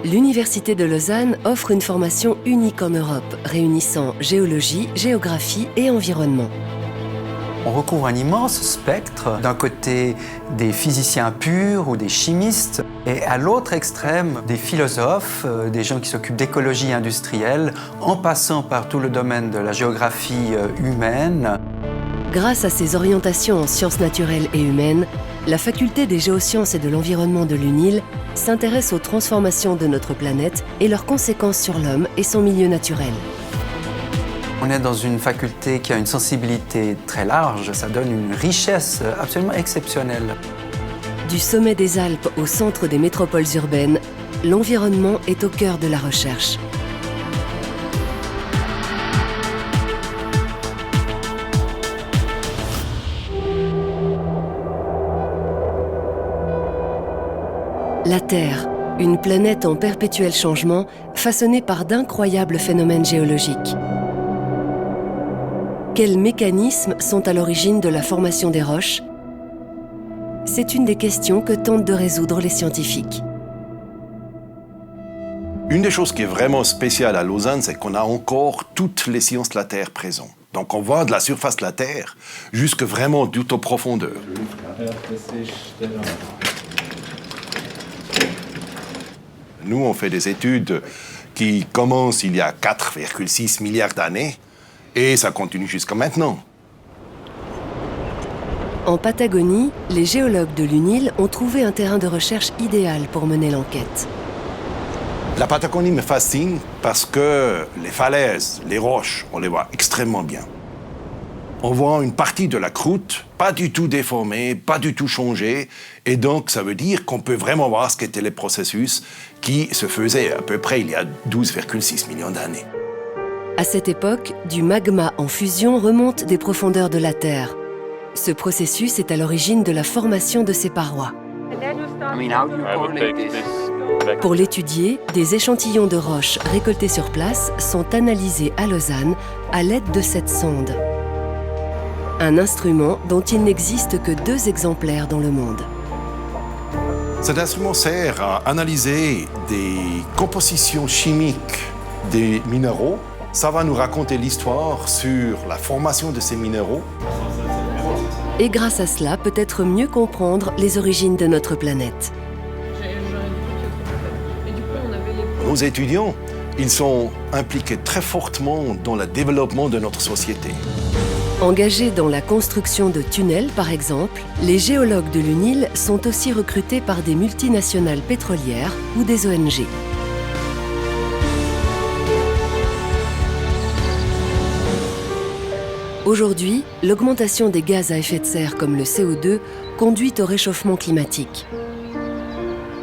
l'Université de Lausanne offre une formation unique en Europe, réunissant géologie, géographie et environnement. On recouvre un immense spectre, d'un côté des physiciens purs ou des chimistes, et à l'autre extrême des philosophes, des gens qui s'occupent d'écologie industrielle, en passant par tout le domaine de la géographie humaine. Grâce à ses orientations en sciences naturelles et humaines, la faculté des géosciences et de l'environnement de l'UNIL s'intéresse aux transformations de notre planète et leurs conséquences sur l'homme et son milieu naturel. On est dans une faculté qui a une sensibilité très large, ça donne une richesse absolument exceptionnelle. Du sommet des Alpes au centre des métropoles urbaines, l'environnement est au cœur de la recherche. La Terre, une planète en perpétuel changement, façonnée par d'incroyables phénomènes géologiques. Quels mécanismes sont à l'origine de la formation des roches? C'est une des questions que tentent de résoudre les scientifiques. Une des choses qui est vraiment spéciale à Lausanne, c'est qu'on a encore toutes les sciences de la Terre présentes. Donc on voit de la surface de la Terre jusque vraiment tout aux profondeurs. Nous, on fait des études qui commencent il y a 4,6 milliards d'années et ça continue jusqu'à maintenant. En Patagonie, les géologues de l'UNIL ont trouvé un terrain de recherche idéal pour mener l'enquête. La Patagonie me fascine parce que les falaises, les roches, on les voit extrêmement bien. On voit une partie de la croûte, pas du tout déformée, pas du tout changée, et donc ça veut dire qu'on peut vraiment voir ce qu'étaient les processus qui se faisaient à peu près il y a 12,6 millions d'années. À cette époque, du magma en fusion remonte des profondeurs de la Terre. Ce processus est à l'origine de la formation de ces parois. Pour l'étudier, des échantillons de roches récoltés sur place sont analysés à Lausanne à l'aide de cette sonde. Un instrument dont il n'existe que 2 exemplaires dans le monde. Cet instrument sert à analyser des compositions chimiques des minéraux. Ça va nous raconter l'histoire sur la formation de ces minéraux. Et grâce à cela, peut-être mieux comprendre les origines de notre planète. Nos étudiants, ils sont impliqués très fortement dans le développement de notre société. Engagés dans la construction de tunnels, par exemple, les géologues de l'UNIL sont aussi recrutés par des multinationales pétrolières ou des ONG. Aujourd'hui, l'augmentation des gaz à effet de serre comme le CO2 conduit au réchauffement climatique.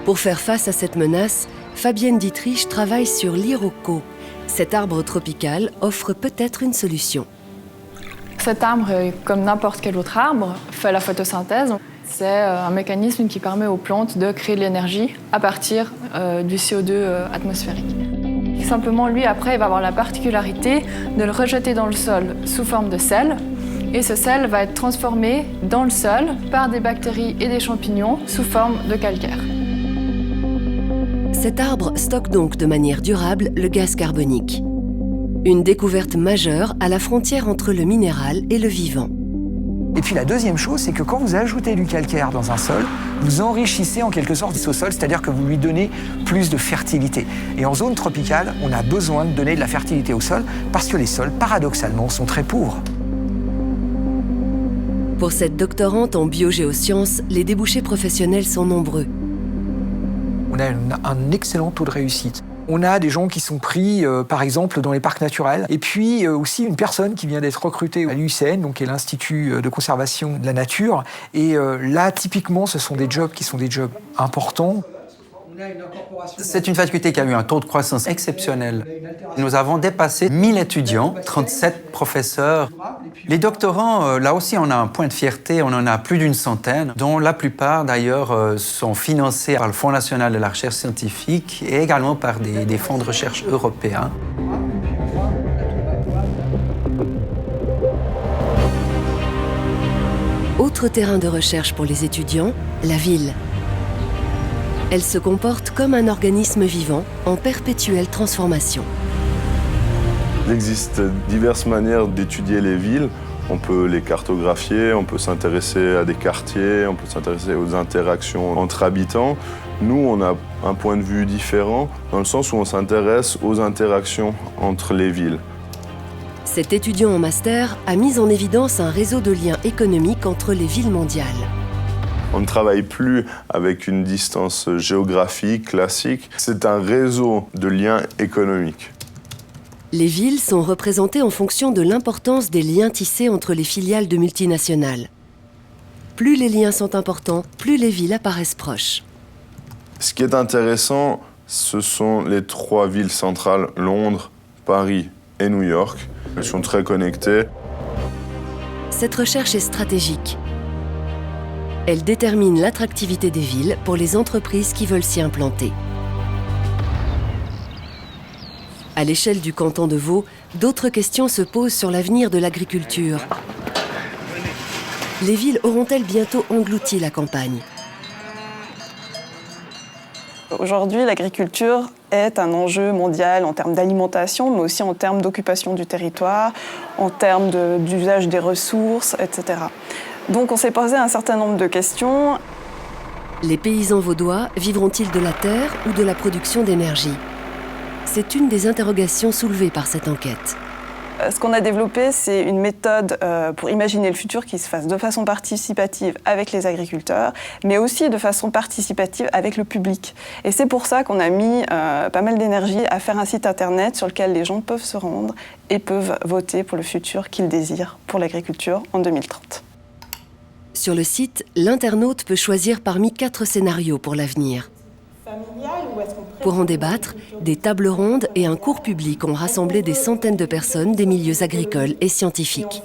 Pour faire face à cette menace, Fabienne Dietrich travaille sur l'iroko. Cet arbre tropical offre peut-être une solution. Cet arbre, comme n'importe quel autre arbre, fait la photosynthèse. C'est un mécanisme qui permet aux plantes de créer de l'énergie à partir du CO2 atmosphérique. Simplement, lui, après, il va avoir la particularité de le rejeter dans le sol sous forme de sel. Et ce sel va être transformé dans le sol par des bactéries et des champignons sous forme de calcaire. Cet arbre stocke donc de manière durable le gaz carbonique. Une découverte majeure à la frontière entre le minéral et le vivant. Et puis la deuxième chose, c'est que quand vous ajoutez du calcaire dans un sol, vous enrichissez en quelque sorte ce sol, c'est-à-dire que vous lui donnez plus de fertilité. Et en zone tropicale, on a besoin de donner de la fertilité au sol parce que les sols, paradoxalement, sont très pauvres. Pour cette doctorante en biogéosciences, les débouchés professionnels sont nombreux. On a un excellent taux de réussite. On a des gens qui sont pris, par exemple, dans les parcs naturels. Et puis aussi une personne qui vient d'être recrutée à l'UICN, donc qui est l'Institut de conservation de la nature. Et là, typiquement, ce sont des jobs qui sont des jobs importants. C'est une faculté qui a eu un taux de croissance exceptionnel. Nous avons dépassé 1000 étudiants, 37 professeurs. Les doctorants, là aussi, on a un point de fierté, on en a plus d'une centaine, dont la plupart, d'ailleurs, sont financés par le Fonds national de la recherche scientifique et également par des fonds de recherche européens. Autre terrain de recherche pour les étudiants, la ville. Elle se comporte comme un organisme vivant en perpétuelle transformation. Il existe diverses manières d'étudier les villes. On peut les cartographier, on peut s'intéresser à des quartiers, on peut s'intéresser aux interactions entre habitants. Nous, on a un point de vue différent dans le sens où on s'intéresse aux interactions entre les villes. Cet étudiant en master a mis en évidence un réseau de liens économiques entre les villes mondiales. On ne travaille plus avec une distance géographique classique, c'est un réseau de liens économiques. Les villes sont représentées en fonction de l'importance des liens tissés entre les filiales de multinationales. Plus les liens sont importants, plus les villes apparaissent proches. Ce qui est intéressant, ce sont les 3 villes centrales, Londres, Paris et New York. Elles sont très connectées. Cette recherche est stratégique. Elle détermine l'attractivité des villes pour les entreprises qui veulent s'y implanter. À l'échelle du canton de Vaud, d'autres questions se posent sur l'avenir de l'agriculture. Les villes auront-elles bientôt englouti la campagne ? Aujourd'hui, l'agriculture est un enjeu mondial en termes d'alimentation, mais aussi en termes d'occupation du territoire, en termes d'usage des ressources, etc. Donc on s'est posé un certain nombre de questions. Les paysans vaudois vivront-ils de la terre ou de la production d'énergie ? C'est une des interrogations soulevées par cette enquête. Ce qu'on a développé, c'est une méthode pour imaginer le futur qui se fasse de façon participative avec les agriculteurs, mais aussi de façon participative avec le public. Et c'est pour ça qu'on a mis pas mal d'énergie à faire un site internet sur lequel les gens peuvent se rendre et peuvent voter pour le futur qu'ils désirent pour l'agriculture en 2030. Sur le site, l'internaute peut choisir parmi 4 scénarios pour l'avenir. Pour en débattre, des tables rondes et un cours public ont rassemblé des centaines de personnes des milieux agricoles et scientifiques.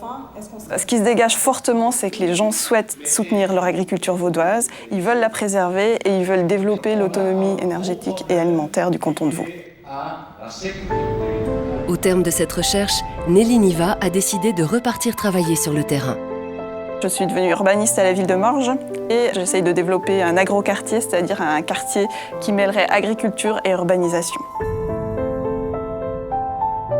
Ce qui se dégage fortement, c'est que les gens souhaitent soutenir leur agriculture vaudoise, ils veulent la préserver et ils veulent développer l'autonomie énergétique et alimentaire du canton de Vaud. Au terme de cette recherche, Nelly Niva a décidé de repartir travailler sur le terrain. Je suis devenue urbaniste à la ville de Morges et j'essaye de développer un agroquartier, c'est-à-dire un quartier qui mêlerait agriculture et urbanisation.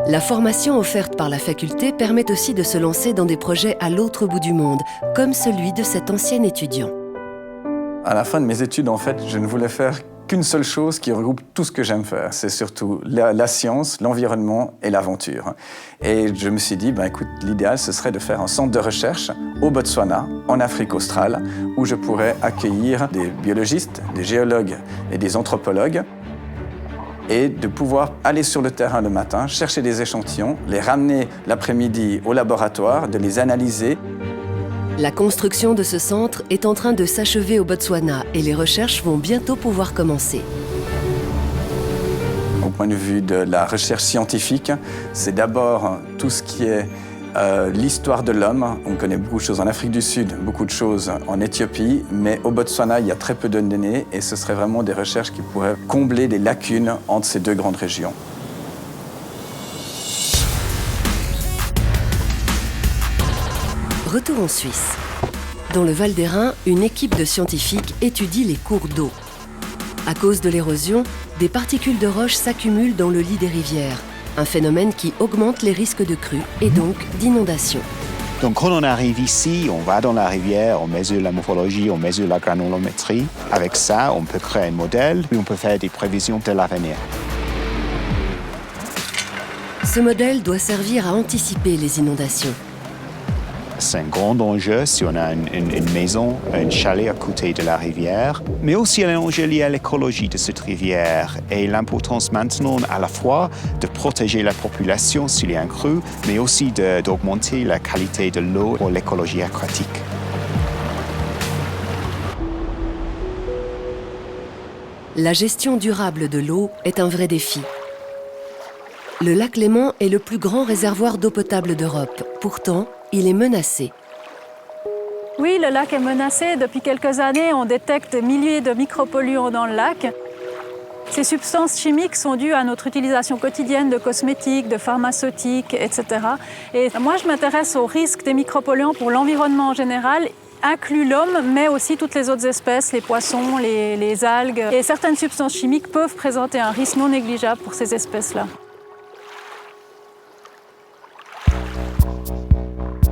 La formation offerte par la faculté permet aussi de se lancer dans des projets à l'autre bout du monde, comme celui de cet ancien étudiant. À la fin de mes études, en fait, je ne voulais faire qu'une seule chose qui regroupe tout ce que j'aime faire. C'est surtout la science, l'environnement et l'aventure. Et je me suis dit, écoute, l'idéal, ce serait de faire un centre de recherche au Botswana, en Afrique australe, où je pourrais accueillir des biologistes, des géologues et des anthropologues, et de pouvoir aller sur le terrain le matin, chercher des échantillons, les ramener l'après-midi au laboratoire, de les analyser. La construction de ce centre est en train de s'achever au Botswana et les recherches vont bientôt pouvoir commencer. Au point de vue de la recherche scientifique, c'est d'abord tout ce qui est l'histoire de l'homme. On connaît beaucoup de choses en Afrique du Sud, beaucoup de choses en Éthiopie, mais au Botswana, il y a très peu de données et ce serait vraiment des recherches qui pourraient combler des lacunes entre ces 2 grandes régions. Retour en Suisse. Dans le Val d'Airain, une équipe de scientifiques étudie les cours d'eau. À cause de l'érosion, des particules de roche s'accumulent dans le lit des rivières, un phénomène qui augmente les risques de crues et donc d'inondations. Donc quand on arrive ici, on va dans la rivière, on mesure la morphologie, on mesure la granulométrie. Avec ça, on peut créer un modèle et on peut faire des prévisions de l'avenir. Ce modèle doit servir à anticiper les inondations. C'est un grand enjeu si on a une maison, un chalet à côté de la rivière, mais aussi un enjeu lié à l'écologie de cette rivière et l'importance maintenant à la fois de protéger la population s'il y a un crue, mais aussi d'augmenter la qualité de l'eau pour l'écologie aquatique. La gestion durable de l'eau est un vrai défi. Le lac Léman est le plus grand réservoir d'eau potable d'Europe. Pourtant, il est menacé. Oui, le lac est menacé. Depuis quelques années, on détecte des milliers de micropolluants dans le lac. Ces substances chimiques sont dues à notre utilisation quotidienne de cosmétiques, de pharmaceutiques, etc. Et moi, je m'intéresse aux risques des micropolluants pour l'environnement en général inclut l'homme, mais aussi toutes les autres espèces, les poissons, les algues. Et certaines substances chimiques peuvent présenter un risque non négligeable pour ces espèces-là.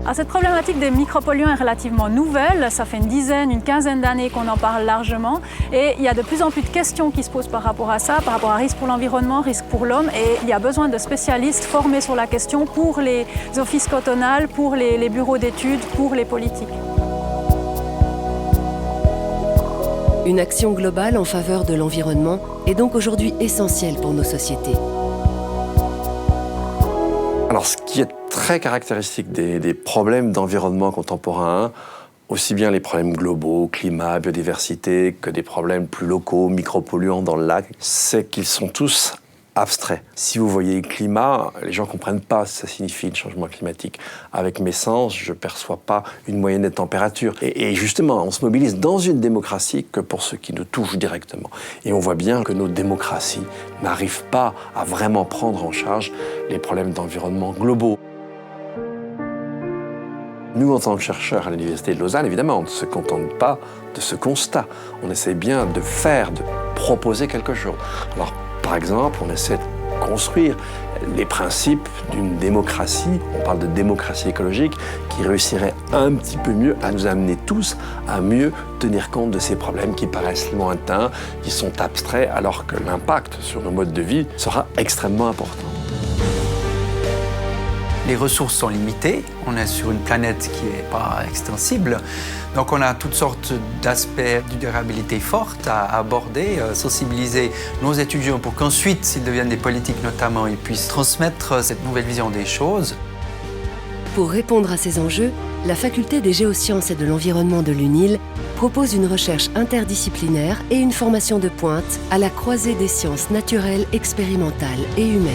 Alors, cette problématique des micropolluants est relativement nouvelle. Ça fait une quinzaine d'années qu'on en parle largement. Et il y a de plus en plus de questions qui se posent par rapport à ça, par rapport à risque pour l'environnement, risque pour l'homme. Et il y a besoin de spécialistes formés sur la question pour les offices cantonaux, pour les bureaux d'études, pour les politiques. Une action globale en faveur de l'environnement est donc aujourd'hui essentielle pour nos sociétés. Alors, ce qui est très caractéristique des problèmes d'environnement contemporains, aussi bien les problèmes globaux, climat, biodiversité, que des problèmes plus locaux, micropolluants dans le lac, c'est qu'ils sont tous abstraits. Si vous voyez le climat, les gens ne comprennent pas ce que ça signifie le changement climatique. Avec mes sens, je ne perçois pas une moyenne des températures. Et justement, on se mobilise dans une démocratie que pour ce qui nous touche directement. Et on voit bien que nos démocraties n'arrivent pas à vraiment prendre en charge les problèmes d'environnement globaux. Nous, en tant que chercheurs à l'Université de Lausanne, évidemment, on ne se contente pas de ce constat. On essaie bien de proposer quelque chose. Alors, par exemple, on essaie de construire les principes d'une démocratie, on parle de démocratie écologique, qui réussirait un petit peu mieux à nous amener tous à mieux tenir compte de ces problèmes qui paraissent lointains, qui sont abstraits, alors que l'impact sur nos modes de vie sera extrêmement important. Les ressources sont limitées, on est sur une planète qui n'est pas extensible, donc on a toutes sortes d'aspects de durabilité forte à aborder, sensibiliser nos étudiants pour qu'ensuite, s'ils deviennent des politiques notamment, ils puissent transmettre cette nouvelle vision des choses. Pour répondre à ces enjeux, la Faculté des géosciences et de l'environnement de l'UNIL propose une recherche interdisciplinaire et une formation de pointe à la croisée des sciences naturelles, expérimentales et humaines.